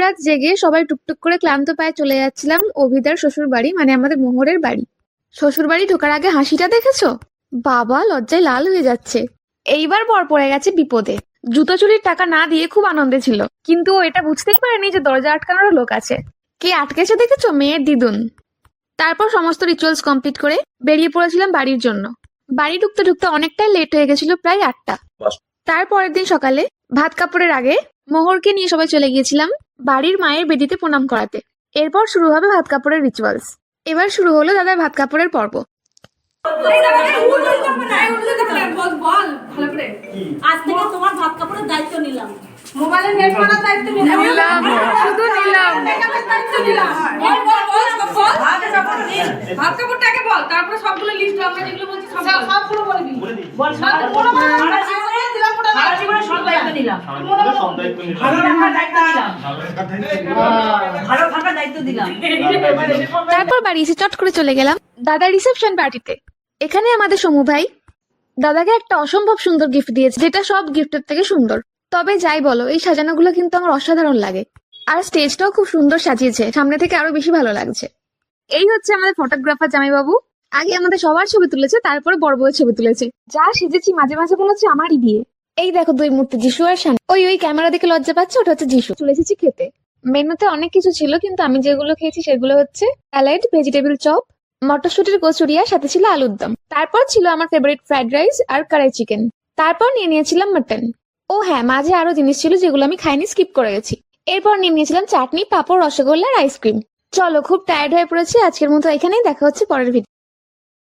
রাত জেগে সবাই টুকটুক করে ক্লান্ত পায়ে চলে যাচ্ছিলাম অভিদার শ্বশুর বাড়ি, মানে আমাদের মোহরের বাড়ি। শ্বশুর বাড়ি ঢোকার আগে হাসিটা দেখেছো? বাবা লজ্জায় লাল হয়ে যাচ্ছে। এইবার বর পড়ে গেছে বিপদে। জুতো চুরির টাকা না দিয়ে খুব আনন্দে ছিল, কিন্তু ও এটা বুঝতেই পারেনি যে দরজা আটকানোর লোক আছে। কে আটকেছে দেখেছো? মেয়ের দিদুন। তারপর সমস্ত রিচুয়ালস কমপ্লিট করে বেরিয়ে পড়েছিলাম বাড়ির জন্য। বাড়ি ঢুকতে ঢুকতে অনেকটাই লেট হয়ে গেছিল, প্রায় 8টা। তারপরের দিন সকালে ভাত কাপড়ের আগে মোহরকে নিয়ে সবাই চলে গিয়েছিলাম বাড়ির মায়ের বেদিতে প্রণাম করাতে। এরপর শুরু হবে ভাত কাপড়ের রিচুয়ালস। এবার শুরু হলো দাদার ভাত কাপড়ের পর্ব। আজ থেকে তোমার ভাত কাপড়ের দায়িত্ব নিলাম। মোবাইলের নেট মারার দায়িত্ব নিলাম। শুধু নিলাম। দায়িত্ব নিলাম। ভাত কাপড়টাকে বল, তারপরে সবগুলো লিস্ট আমরা যেগুলো বলছি সবগুলো বলবি। বল সারা জীবনে সব দায়িত্ব নিলাম। ভালো রাখার দায়িত্ব দিলাম। ভালো থাকার দায়িত্ব দিলাম। তারপর বাড়ি এসে চট করে চলে গেলাম দাদার রিসেপশন পার্টিতে। এখানে আমাদের সমু ভাই দাদাকে একটা অসম্ভব সুন্দর গিফট দিয়েছে, যেটা সব গিফটের থেকে সুন্দর। তবে যাই বলো, এই সাজানোগুলো কিন্তু আমার অসাধারণ লাগে। আর স্টেজটাও খুব সুন্দর সাজিয়েছে, সামনে থেকে আরো বেশি ভালো লাগছে। এই হচ্ছে আমাদের ফটোগ্রাফার জামাইবাবু। আগে আমাদের সবার ছবি তুলেছে, তারপরে বড় বউয়ের ছবি তুলেছে। যা সেজেছি মাঝে মাঝে মনে হচ্ছে আমারই বিয়ে। এই দেখো 2 মূর্তি, যিশু আর শান। ওই ক্যামেরা দেখে লজ্জা পাচ্ছে, ওটা হচ্ছে যিশু। চলে এসেছি খেতে। মেনুতে অনেক কিছু ছিল, কিন্তু আমি যেগুলো খেয়েছি সেগুলো হচ্ছে স্যালাড, ভেজিটেবল চপ, মটরশুটির কচুরিয়া, সাথে ছিল আলুর দম। তারপর ছিল আমার ফেভারিট ফ্রাইড রাইস আর কড়াই চিকেন। তারপর নিয়ে নিয়েছিলাম মাটন। ও হ্যাঁ, মাঝে আরো জিনিস ছিল যেগুলো আমি খাইনি, স্কিপ করে গেছি। এরপর নিয়ে নিয়েছিলাম চাটনি, পাঁপড়, রসগোল্লা আর আইসক্রিম। চলো, খুব টায়ার্ড হয়ে পড়েছি, আজকের মতো এখানেই। দেখা হচ্ছে পরের ভিডিও।